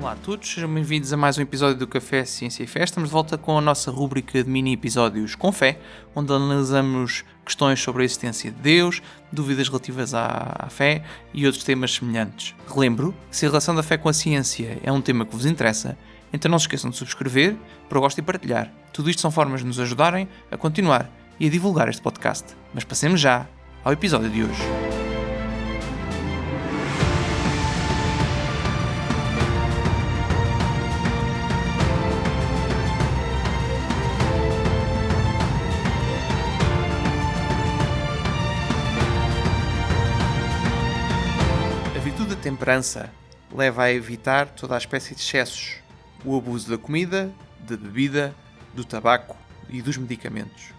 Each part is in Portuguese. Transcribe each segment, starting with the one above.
Olá a todos, sejam bem-vindos a mais um episódio do Café Ciência e Fé. Estamos de volta com a nossa rúbrica de mini-episódios com fé, onde analisamos questões sobre a existência de Deus, dúvidas relativas à fé e outros temas semelhantes. Relembro que se a relação da fé com a ciência é um tema que vos interessa, então não se esqueçam de subscrever, para gosto e partilhar. Tudo isto são formas de nos ajudarem a continuar e a divulgar este podcast. Mas passemos já ao episódio de hoje. A virtude da temperança leva a evitar toda a espécie de excessos, o abuso da comida, da bebida, do tabaco e dos medicamentos.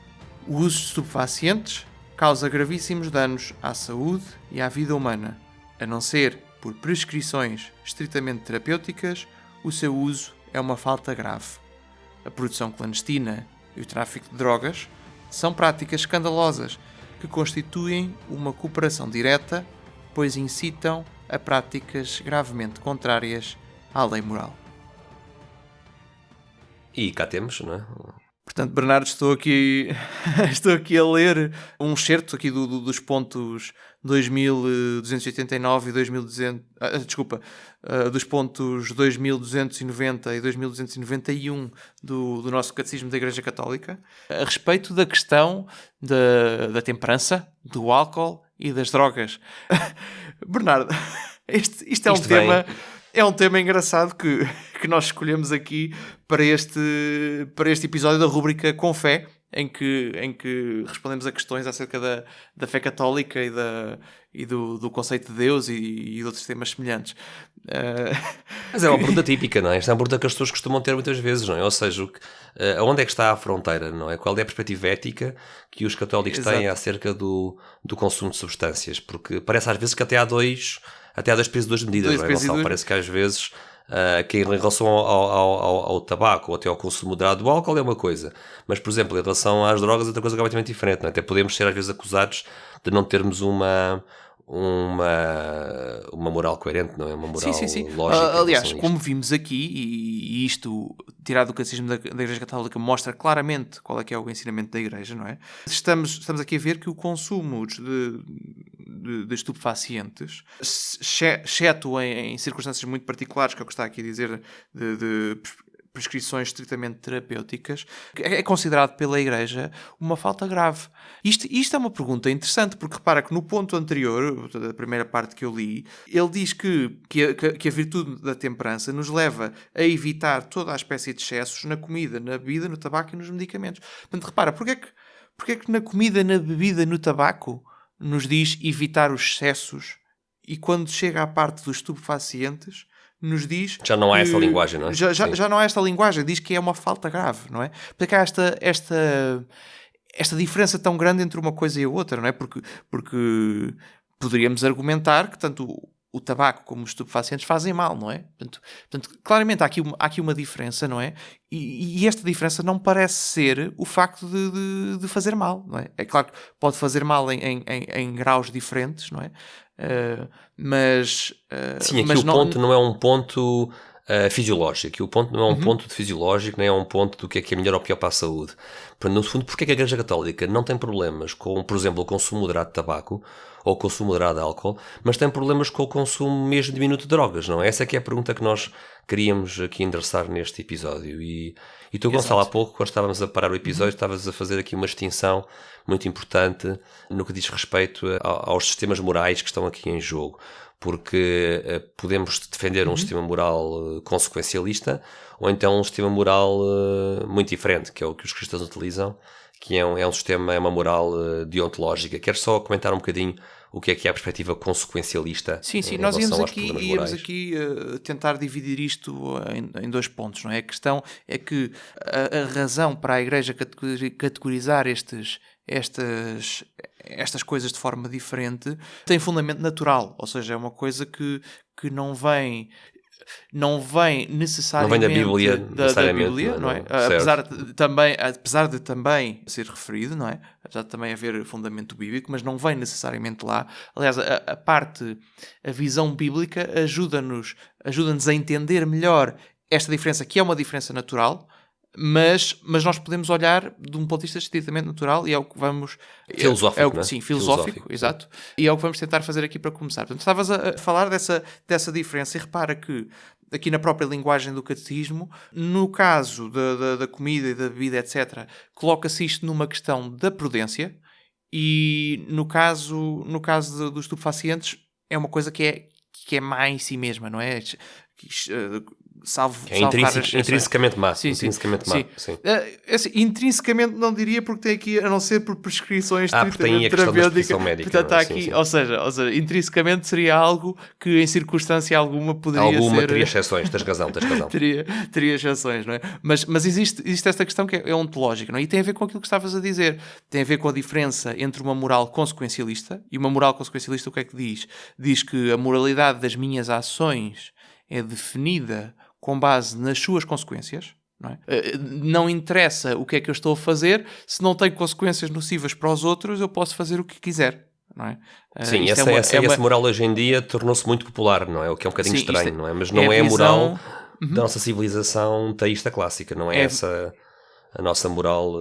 O uso de estupefacientes causa gravíssimos danos à saúde e à vida humana. A não ser por prescrições estritamente terapêuticas, o seu uso é uma falta grave. A produção clandestina e o tráfico de drogas são práticas escandalosas que constituem uma cooperação direta, pois incitam a práticas gravemente contrárias à lei moral. E cá temos, não é? Portanto, Bernardo, estou aqui a ler um excerto aqui dos pontos 2289 e 2200, dos pontos 2290 e 2291 do nosso Catecismo da Igreja Católica, a respeito da questão da temperança, do álcool e das drogas. Bernardo, isto é um tema... É um tema engraçado que nós escolhemos aqui para este episódio da rúbrica Com Fé, em que respondemos a questões acerca da fé católica e do conceito de Deus e de outros temas semelhantes. Mas é uma pergunta típica, não é? Esta é uma pergunta que as pessoas costumam ter muitas vezes, não é? Ou seja, onde é que está a fronteira, não é? Qual é a perspectiva ética que os católicos têm acerca do consumo de substâncias? Porque parece às vezes que até há dois pesos e duas medidas, não é, Gonçalo? Parece que às vezes que em relação ao tabaco ou até ao consumo moderado do álcool é uma coisa, mas por exemplo em relação às drogas é outra coisa completamente diferente, não é? Até podemos ser às vezes acusados de não termos uma moral coerente, não é? Uma moral lógica. Aliás, como vimos aqui, e isto tirado do Catecismo da Igreja Católica mostra claramente qual é que é o ensinamento da Igreja, não é? Estamos aqui a ver que o consumo de estupefacientes, exceto em circunstâncias muito particulares, que é o que está aqui a dizer, de prescrições estritamente terapêuticas, é considerado pela Igreja uma falta grave. Isto é uma pergunta interessante, porque repara que no ponto anterior, da primeira parte que eu li, ele diz que a virtude da temperança nos leva a evitar toda a espécie de excessos na comida, na bebida, no tabaco e nos medicamentos. Portanto, repara, porque é que na comida, na bebida, no tabaco nos diz evitar os excessos e quando chega à parte dos estupefacientes nos diz... Já não há essa linguagem, não é? Já não há esta linguagem, diz que é uma falta grave, não é? Porque há esta diferença tão grande entre uma coisa e a outra, não é? Porque poderíamos argumentar que tanto o tabaco como os estupefacientes fazem mal, não é? Portanto, claramente há aqui uma diferença, não é? E esta diferença não parece ser o facto de fazer mal, não é? É claro que pode fazer mal em graus diferentes, não é? Sim, aqui o ponto não é um ponto fisiológico. O ponto não é um ponto fisiológico, nem é um ponto do que é melhor ou pior para a saúde. No fundo, porque é que a Igreja Católica não tem problemas com, por exemplo, o consumo moderado de tabaco ou o consumo moderado de álcool, mas tem problemas com o consumo mesmo diminuto de drogas, não é? Essa é que é a pergunta que nós queríamos aqui endereçar neste episódio. E tu, Gonçalo, há pouco, quando estávamos a parar o episódio, estavas a fazer aqui uma distinção muito importante no que diz respeito aos sistemas morais que estão aqui em jogo. Porque podemos defender um sistema moral consequencialista ou então um sistema moral muito diferente, que é o que os cristãos utilizam, que é um sistema, é uma moral deontológica. Queres só comentar um bocadinho o que é a perspectiva consequencialista? Sim, nós íamos aqui tentar dividir isto em dois pontos, não é? A questão é que a razão para a Igreja categorizar estas coisas de forma diferente tem fundamento natural, ou seja, é uma coisa que não vem... não vem necessariamente da Bíblia, da Bíblia, não é? Certo. Apesar de também ser referido, não é? Apesar de também haver fundamento bíblico, mas não vem necessariamente lá. Aliás, a visão bíblica ajuda-nos a entender melhor esta diferença, que é uma diferença natural, mas nós podemos olhar de um ponto de vista estritamente natural e é o que vamos... Filosófico, não é? Sim, filosófico, exato. E é o que vamos tentar fazer aqui para começar. Portanto, estavas a falar dessa diferença e repara que aqui na própria linguagem do catecismo, no caso da comida e da bebida, etc., coloca-se isto numa questão da prudência e no caso dos estupefacientes é uma coisa que é má em si mesma, não é? Salvo intrinsecamente má. Sim. Sim. Intrinsecamente não diria, porque tem aqui, a não ser por prescrições estritamente terapêuticas. Portanto, está aqui, sim. Ou seja, intrinsecamente seria algo que em circunstância alguma poderia ser... teria exceções, tens razão. teria exceções, não é? Mas existe esta questão que é ontológica, não é? E tem a ver com aquilo que estavas a dizer. Tem a ver com a diferença entre uma moral consequencialista e uma moral consequencialista. O que é que diz? Diz que a moralidade das minhas ações é definida com base nas suas consequências, não é? Não interessa o que é que eu estou a fazer, se não tem consequências nocivas para os outros, eu posso fazer o que quiser, não é? Sim, essa moral hoje em dia tornou-se muito popular, não é? O que é um bocadinho estranho, não é? Mas não é a moral da nossa civilização teísta clássica, não é essa... a nossa moral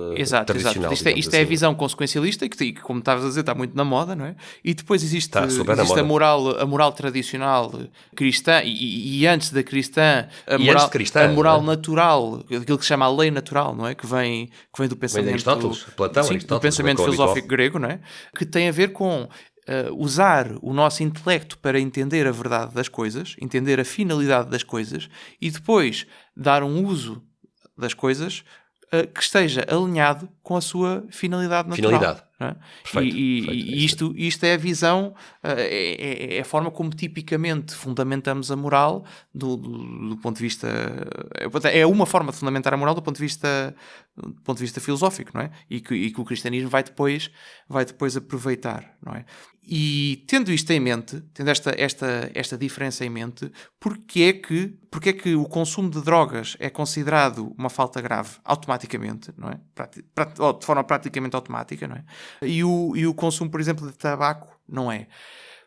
tradicional. Isto é a visão consequencialista que, como estavas a dizer, está muito na moda, não é? E depois existe a moral tradicional cristã e antes da cristã, a moral natural, aquilo que se chama a lei natural, não é? Que vem do pensamento... Vem de Aristóteles, Platão, do pensamento filosófico grego, não é? Que tem a ver com usar o nosso intelecto para entender a verdade das coisas, entender a finalidade das coisas e depois dar um uso das coisas que esteja alinhado com a sua finalidade natural. É? Perfeito. Isto é a visão, é a forma como tipicamente fundamentamos a moral do ponto de vista... É uma forma de fundamentar a moral do ponto de vista filosófico, não é? E que o cristianismo vai depois aproveitar, não é? E tendo isto em mente, tendo esta diferença em mente, porque é que o consumo de drogas é considerado uma falta grave automaticamente, não é? De forma praticamente automática, não é? E o consumo, por exemplo, de tabaco não é.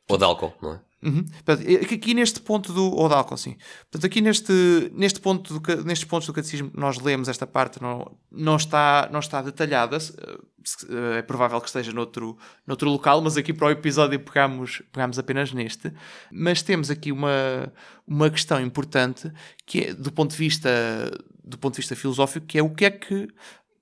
Ou de álcool, não é? Uhum. Portanto, aqui neste ponto ou de álcool, sim. Portanto, aqui nestes pontos do catecismo nós lemos esta parte, não está detalhada. É provável que esteja noutro local, mas aqui para o episódio pegamos apenas neste. Mas temos aqui uma questão importante que é do ponto de vista filosófico, que é o que é que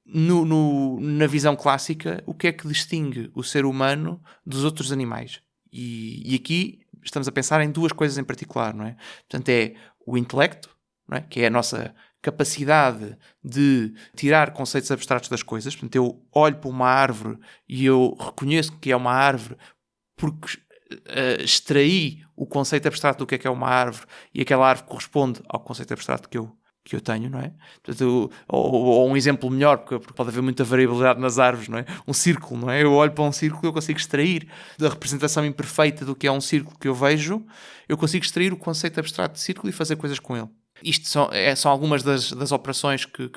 na visão clássica, o que é que distingue o ser humano dos outros animais? E aqui estamos a pensar em duas coisas em particular, não é? Portanto, é o intelecto, não é? Que é a nossa capacidade de tirar conceitos abstratos das coisas. Portanto, eu olho para uma árvore e eu reconheço que é uma árvore porque extraí o conceito abstrato do que é uma árvore e aquela árvore corresponde ao conceito abstrato que eu tenho, não é? Portanto, ou um exemplo melhor, porque pode haver muita variabilidade nas árvores, não é? Um círculo, não é? Eu olho para um círculo e eu consigo extrair da representação imperfeita do que é um círculo que eu vejo, eu consigo extrair o conceito abstrato de círculo e fazer coisas com ele. Isto são algumas das operações que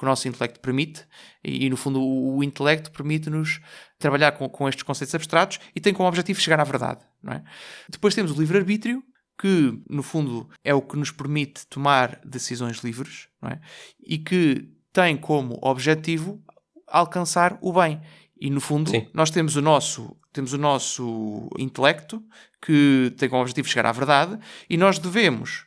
o nosso intelecto permite e no fundo, o intelecto permite-nos trabalhar com estes conceitos abstratos e tem como objetivo chegar à verdade, não é? Depois temos o livre-arbítrio, que, no fundo, é o que nos permite tomar decisões livres, não é? E que tem como objetivo alcançar o bem. E, no fundo, sim, nós temos o nosso intelecto, que tem como objetivo chegar à verdade, e nós devemos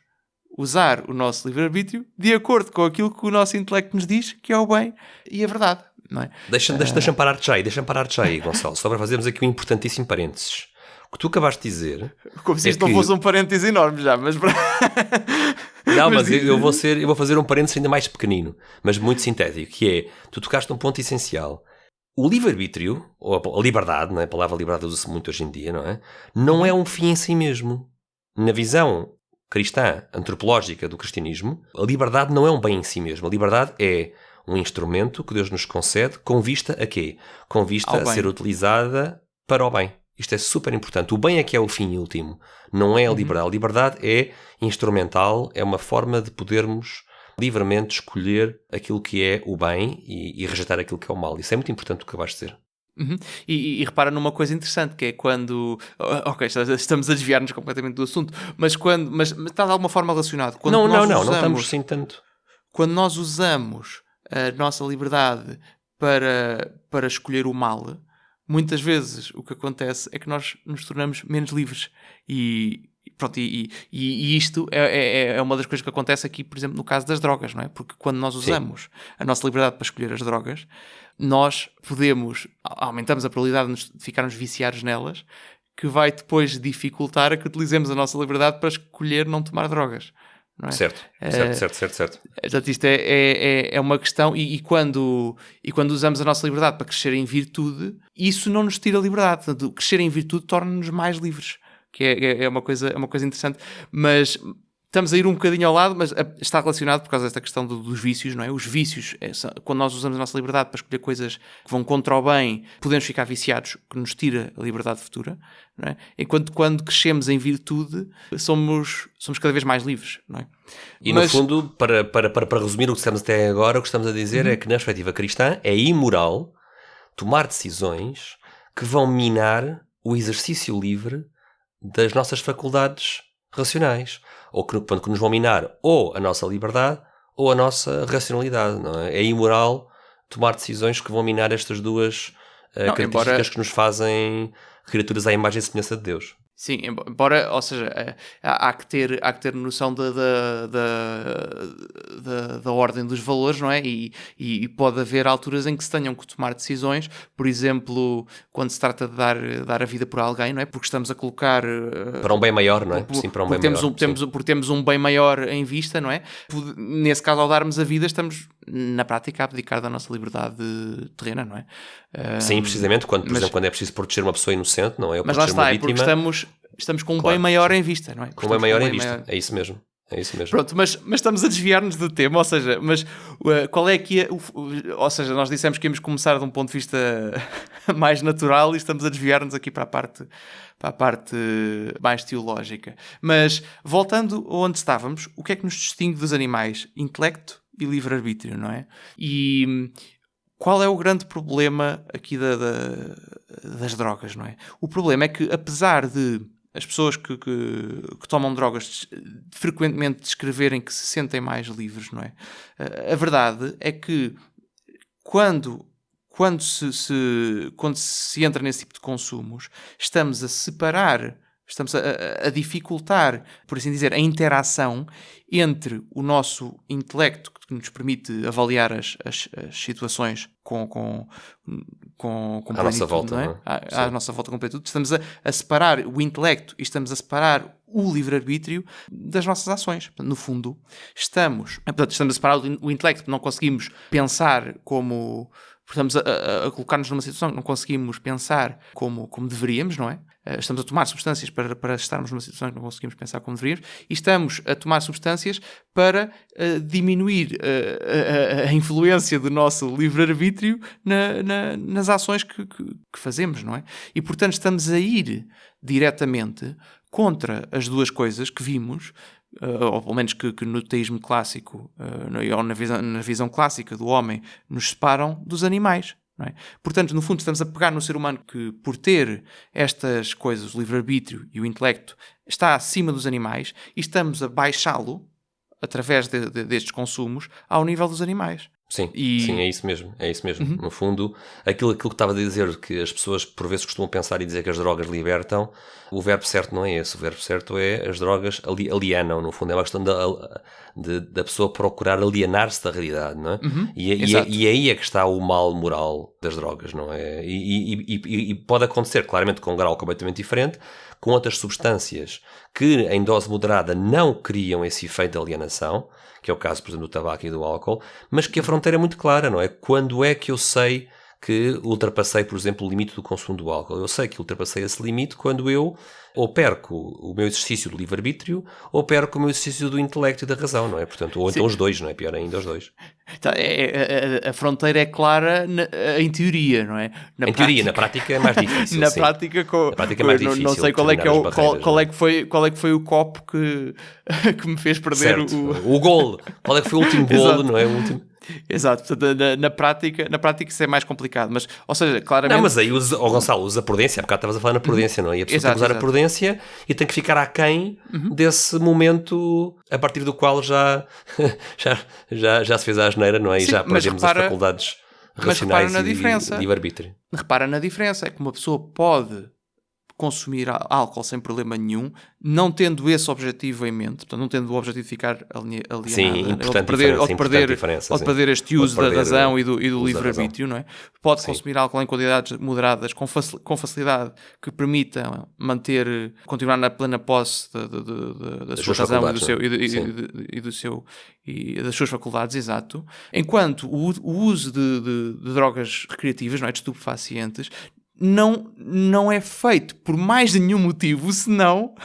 usar o nosso livre-arbítrio de acordo com aquilo que o nosso intelecto nos diz que é o bem e a verdade, não é? Deixa-me parar-te já aí, Gonçalo, só para fazermos aqui um importantíssimo parênteses. O que tu acabaste de dizer... Como se isto não fosse um parênteses enorme já, mas... Não, mas eu vou fazer um parênteses ainda mais pequenino, mas muito sintético, que é, tu tocaste num ponto essencial. O livre-arbítrio, ou a liberdade, não é? A palavra liberdade usa-se muito hoje em dia, não é? Não é um fim em si mesmo. Na visão cristã, antropológica do cristianismo, a liberdade não é um bem em si mesmo. A liberdade é um instrumento que Deus nos concede com vista a quê? Com vista a ser utilizada para o bem. Isto é super importante. O bem é que é o fim último, não é a liberdade. A liberdade é instrumental, é uma forma de podermos livremente escolher aquilo que é o bem e rejeitar aquilo que é o mal. Isso é muito importante o que acabaste de dizer. E repara numa coisa interessante, que é quando... Ok, estamos a desviar-nos completamente do assunto, mas está de alguma forma relacionado. Quando Não estamos assim tanto. Quando nós usamos a nossa liberdade para escolher o mal, muitas vezes o que acontece é que nós nos tornamos menos livres. E isto é uma das coisas que acontece aqui, por exemplo, no caso das drogas, não é? Porque quando nós usamos a nossa liberdade para escolher as drogas, nós aumentamos a probabilidade de ficarmos viciados nelas, que vai depois dificultar a que utilizemos a nossa liberdade para escolher não tomar drogas. Não é? Certo. Portanto, isto é uma questão, e quando usamos a nossa liberdade para crescer em virtude, isso não nos tira a liberdade. Portanto, crescer em virtude torna-nos mais livres, que é uma coisa interessante. Mas estamos a ir um bocadinho ao lado, mas está relacionado por causa desta questão dos vícios, não é? Os vícios, quando nós usamos a nossa liberdade para escolher coisas que vão contra o bem, podemos ficar viciados, que nos tira a liberdade futura, não é? Enquanto quando crescemos em virtude, somos cada vez mais livres, não é? No fundo, para resumir o que estamos até agora, o que estamos a dizer é que, na perspectiva cristã, é imoral tomar decisões que vão minar o exercício livre das nossas faculdades racionais, ou que nos vão minar ou a nossa liberdade ou a nossa racionalidade, não é? É imoral tomar decisões que vão minar estas duas características que nos fazem criaturas à imagem e semelhança de Deus. Sim, embora, ou seja, há que ter noção da ordem dos valores, não é? E pode haver alturas em que se tenham que tomar decisões, por exemplo, quando se trata de dar a vida por alguém, não é? Porque estamos a colocar... para um bem maior, não é? Sim, para um bem maior. Porque temos um bem maior em vista, não é? Nesse caso, ao darmos a vida, estamos, na prática, a abdicar da nossa liberdade terrena, não é? Sim, precisamente, por exemplo, quando é preciso proteger uma pessoa inocente, não é? Ou mas lá está, é porque estamos com um bem maior em vista, não é? Com um bem maior em vista, é isso mesmo. Pronto, mas estamos a desviar-nos do tema, ou seja, mas qual é que ou seja, nós dissemos que íamos começar de um ponto de vista mais natural e estamos a desviar-nos aqui para a parte mais teológica. Mas, voltando onde estávamos, o que é que nos distingue dos animais? Intelecto e livre-arbítrio, não é? E qual é o grande problema aqui das drogas, não é? O problema é que, apesar de as pessoas que tomam drogas frequentemente descreverem que se sentem mais livres, não é? A verdade é que quando se entra nesse tipo de consumos, estamos a separar, estamos a dificultar, por assim dizer, a interação entre o nosso intelecto, que nos permite avaliar as situações com à nossa volta, não é? À nossa volta com plenitude. Estamos a separar o intelecto e estamos a separar o livre-arbítrio das nossas ações. Portanto, no fundo, estamos a separar o intelecto, porque não conseguimos pensar como... Estamos a colocar-nos numa situação que não conseguimos pensar como deveríamos, não é? Estamos a tomar substâncias para estarmos numa situação que não conseguimos pensar como deveríamos, e estamos a tomar substâncias para diminuir a influência do nosso livre-arbítrio nas ações que fazemos, não é? E, portanto, estamos a ir diretamente contra as duas coisas que vimos, ou pelo menos que no teísmo clássico, ou na visão clássica do homem, nos separam dos animais. Não é? Portanto, no fundo, estamos a pegar no ser humano que, por ter estas coisas, o livre-arbítrio e o intelecto, está acima dos animais, e estamos a baixá-lo, através destes consumos, ao nível dos animais. Sim, é isso mesmo. Uhum. No fundo, aquilo que estava a dizer, que as pessoas por vezes costumam pensar e dizer que as drogas libertam, o verbo certo não é esse. O verbo certo é as drogas alienam. No fundo, é uma questão da pessoa procurar alienar-se da realidade, não é? Uhum. E aí é que está o mal moral das drogas, não é? E pode acontecer, claramente, com um grau completamente diferente, com outras substâncias que, em dose moderada, não criam esse efeito de alienação, que é o caso, por exemplo, do tabaco e do álcool, mas que a fronteira é muito clara, não é? Quando é que eu sei que ultrapassei, por exemplo, o limite do consumo do álcool. Eu sei que ultrapassei esse limite quando eu ou perco o meu exercício do livre-arbítrio ou perco o meu exercício do intelecto e da razão, não é? Portanto, ou então os dois, não é? Pior ainda, os dois. Então, a fronteira é clara em teoria, não é? Teoria, na prática é mais difícil. Na prática é mais difícil. Não sei qual é que foi o copo que me fez perder o golo. Qual é que foi o último golo, não é? O último. Exato, portanto, na prática isso é mais complicado, mas, ou seja, claramente... Não, mas aí, Gonçalo, usa a prudência, há bocado estavas a falar na prudência, não é? E a pessoa tem que usar a prudência e tem que ficar aquém desse momento a partir do qual já se fez a asneira, não é? E já perdemos as faculdades racionais e livre-arbítrio. Repara na diferença, é que uma pessoa pode consumir álcool sem problema nenhum, não tendo esse objetivo em mente, portanto, não tendo o objetivo de ficar alienado, sim, ou de perder este uso da razão e do livre-arbítrio, não é? Pode consumir álcool em quantidades moderadas com facilidade que permita continuar na plena posse da sua razão e das suas faculdades, exato. Enquanto o uso de drogas recreativas, não é? De estupefacientes, não é feito por mais nenhum motivo senão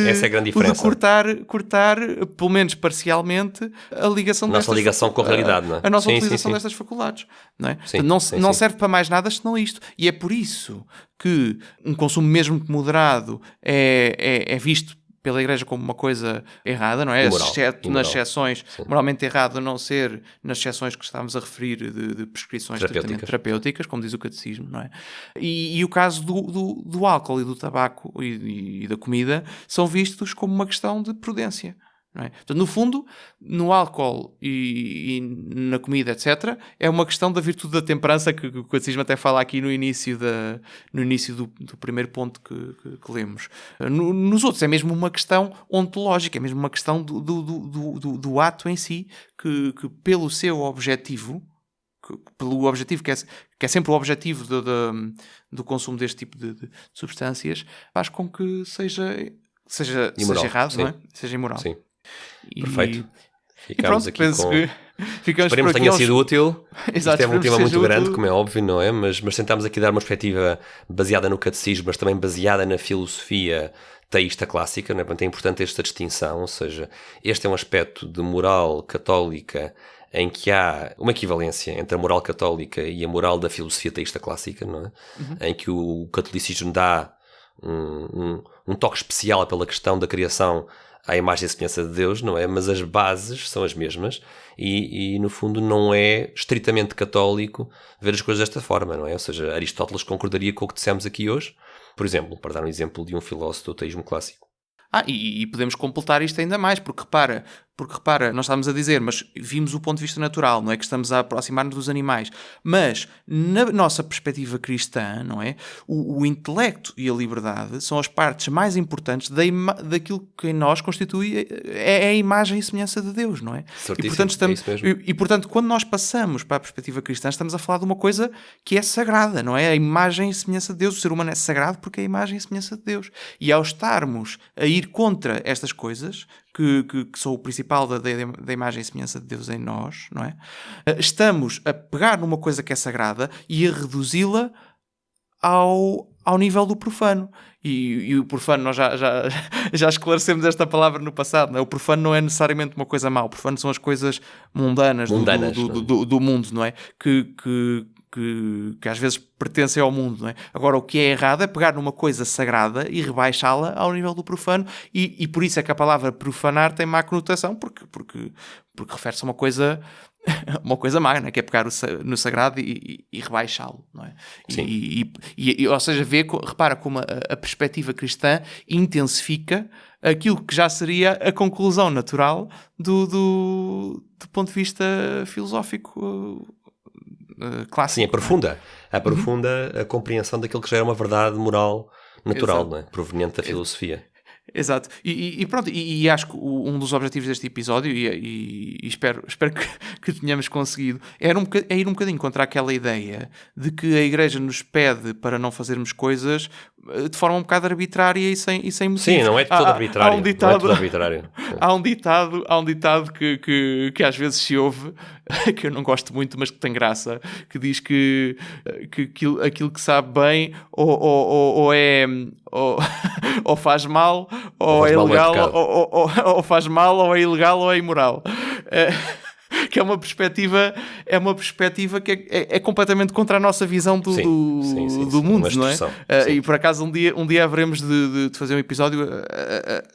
essa é a grande diferença. O de cortar, pelo menos parcialmente, a ligação nossa ligação com a realidade, não é? A nossa utilização destas faculdades, não é? Não serve para mais nada senão isto. E é por isso que um consumo mesmo moderado é visto pela Igreja como uma coisa errada, não é? Exceto nas exceções, moralmente errado, a não ser nas exceções que estávamos a referir de prescrições terapêuticas, como diz o Catecismo, não é? E o caso do álcool e do tabaco e da comida são vistos como uma questão de prudência. Não é? Portanto, no fundo, no álcool e na comida, etc., é uma questão da virtude da temperança que o Catecismo até fala aqui no início do primeiro ponto que lemos. Nos outros é mesmo uma questão ontológica, é mesmo uma questão do ato em si, que pelo seu objetivo, pelo objetivo que é sempre o objetivo do consumo deste tipo de substâncias, faz com que seja errado, não é? Seja imoral. Sim. Perfeito. Ficamos aqui Esperemos que tenha sido útil. Exato, isto é um tema muito grande, como é óbvio, não é? Mas tentámos aqui dar uma perspectiva baseada no catecismo, mas também baseada na filosofia teísta clássica, não é? Portanto, é importante esta distinção, ou seja, este é um aspecto de moral católica em que há uma equivalência entre a moral católica e a moral da filosofia teísta clássica, não é? Em que o catolicismo dá um toque especial pela questão da criação à imagem e semelhança de Deus, não é? Mas as bases são as mesmas e no fundo não é estritamente católico ver as coisas desta forma, não é? Ou seja, Aristóteles concordaria com o que dissemos aqui hoje, por exemplo, para dar um exemplo de um filósofo do teísmo clássico. E podemos completar isto ainda mais, porque repara, nós estamos a dizer, mas vimos o ponto de vista natural, não é que estamos a aproximar-nos dos animais, mas na nossa perspectiva cristã, não é? O intelecto e a liberdade são as partes mais importantes daquilo que em nós constitui é a imagem e semelhança de Deus, não é? Certíssimo, E portanto, quando nós passamos para a perspectiva cristã, estamos a falar de uma coisa que é sagrada, não é? A imagem e semelhança de Deus. O ser humano é sagrado porque é a imagem e semelhança de Deus. E ao estarmos a ir contra estas coisas, que são o principal da imagem e semelhança de Deus em nós, não é? Estamos a pegar numa coisa que é sagrada e a reduzi-la ao nível do profano. E o profano, nós já esclarecemos esta palavra no passado, não é? O profano não é necessariamente uma coisa má, o profano são as coisas mundanas do mundo, não é? Que às vezes pertencem ao mundo, não é? Agora, o que é errado é pegar numa coisa sagrada e rebaixá-la ao nível do profano, e por isso é que a palavra profanar tem má conotação, porque refere-se a uma coisa má, não é? Que é pegar no sagrado e rebaixá-lo, não é? Ou seja, repara como a perspectiva cristã intensifica aquilo que já seria a conclusão natural do ponto de vista filosófico clássico. Sim, aprofunda a compreensão daquilo que já era uma verdade moral natural, não é? Proveniente da filosofia. Exato. E pronto, e acho que um dos objetivos deste episódio, e espero que tenhamos conseguido, é ir um bocadinho contra aquela ideia de que a Igreja nos pede para não fazermos coisas de forma um bocado arbitrária e sem motivo. Sim, não é de todo arbitrário. Há um ditado, não é de todo arbitrário. há um ditado que às vezes se ouve, que eu não gosto muito, mas que tem graça, que diz que aquilo que sabe bem ou faz mal, ou é ilegal, ou faz mal, ou é ilegal, ou é imoral. Que é uma perspectiva que é completamente contra a nossa visão do mundo, não é? E por acaso um dia haveremos de fazer um episódio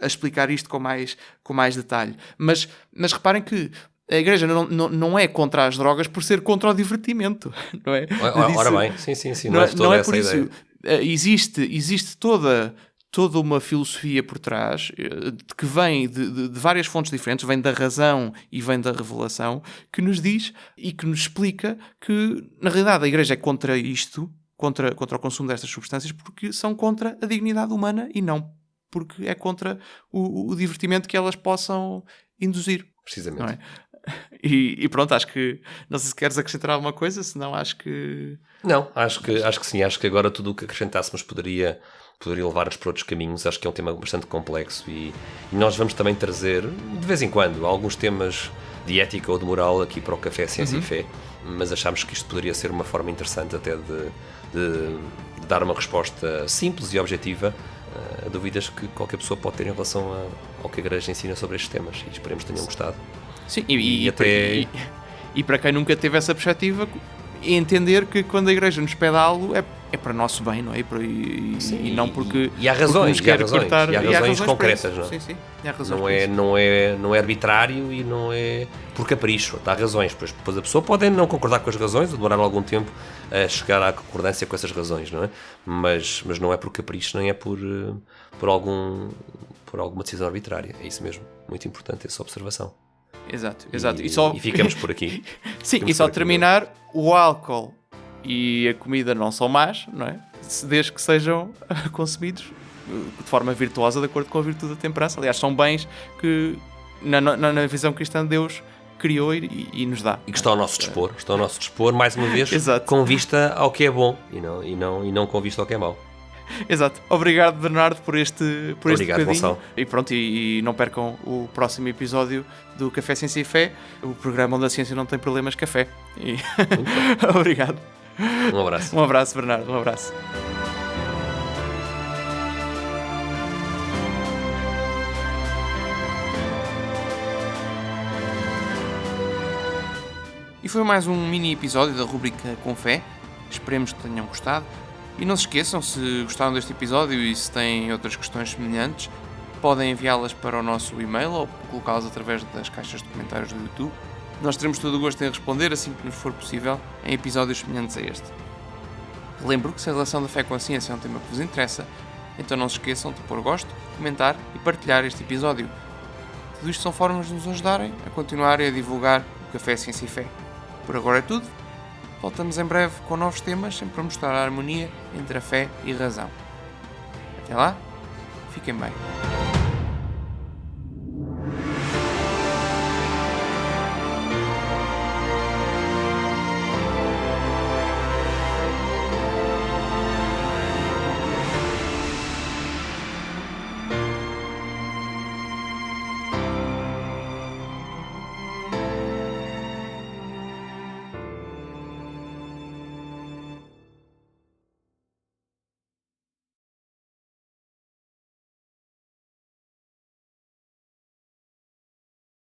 a explicar isto com mais detalhe. Mas reparem que a Igreja não é contra as drogas por ser contra o divertimento, não é? Ora bem, sim. Não é por isso. Existe toda uma filosofia por trás que vem de várias fontes diferentes, vem da razão e vem da revelação, que nos diz e que nos explica que, na realidade, a Igreja é contra isto, contra o consumo destas substâncias, porque são contra a dignidade humana e não porque é contra o divertimento que elas possam induzir. Precisamente. Não é? E pronto, acho que não sei se queres acrescentar alguma coisa, senão acho que... Não, acho que sim, acho que agora tudo o que acrescentássemos poderia levar-nos para outros caminhos. Acho que é um tema bastante complexo e nós vamos também trazer, de vez em quando, alguns temas de ética ou de moral aqui para o Café Ciência e Fé, mas achámos que isto poderia ser uma forma interessante até de dar uma resposta simples e objetiva a dúvidas que qualquer pessoa pode ter em relação ao que a Igreja ensina sobre estes temas, e esperemos que tenham gostado. Sim, e para quem nunca teve essa perspectiva, entender que quando a Igreja nos pede algo é para nosso bem, não é? E não porque... E há razões, porque nos quer cortar, e há razões concretas, não é? Sim, há razões não é arbitrário e não é por capricho, há razões. Depois a pessoa pode não concordar com as razões ou demorar algum tempo a chegar à concordância com essas razões, não é? Mas não é por capricho, nem é por alguma decisão arbitrária. É isso mesmo, muito importante essa observação. Exato. E ficamos por aqui. Sim, e só terminar, o álcool e a comida não são más, não é? Desde que sejam consumidos de forma virtuosa, de acordo com a virtude da temperança. Aliás, são bens que na visão cristã Deus criou e nos dá. E que estão ao nosso dispor, mais uma vez, com vista ao que é bom e não com vista ao que é mau. Exato. Obrigado, Bernardo, por este bocadinho. Gonçalo. E pronto, e não percam o próximo episódio do Café Ciência e Fé, o programa onde a ciência não tem problemas, café. Obrigado. Um abraço. Um abraço, Bernardo. Um abraço. E foi mais um mini episódio da rubrica Com Fé. Esperemos que tenham gostado. E não se esqueçam, se gostaram deste episódio e se têm outras questões semelhantes, podem enviá-las para o nosso e-mail ou colocá-las através das caixas de comentários do YouTube. Nós teremos todo o gosto em responder assim que nos for possível em episódios semelhantes a este. Lembro que se a relação da fé com a ciência é um tema que vos interessa, então não se esqueçam de pôr gosto, comentar e partilhar este episódio. Tudo isto são formas de nos ajudarem a continuar e a divulgar o Café Ciência e Fé. Por agora é tudo. Voltamos em breve com novos temas, sempre para mostrar a harmonia entre a fé e a razão. Até lá, fiquem bem.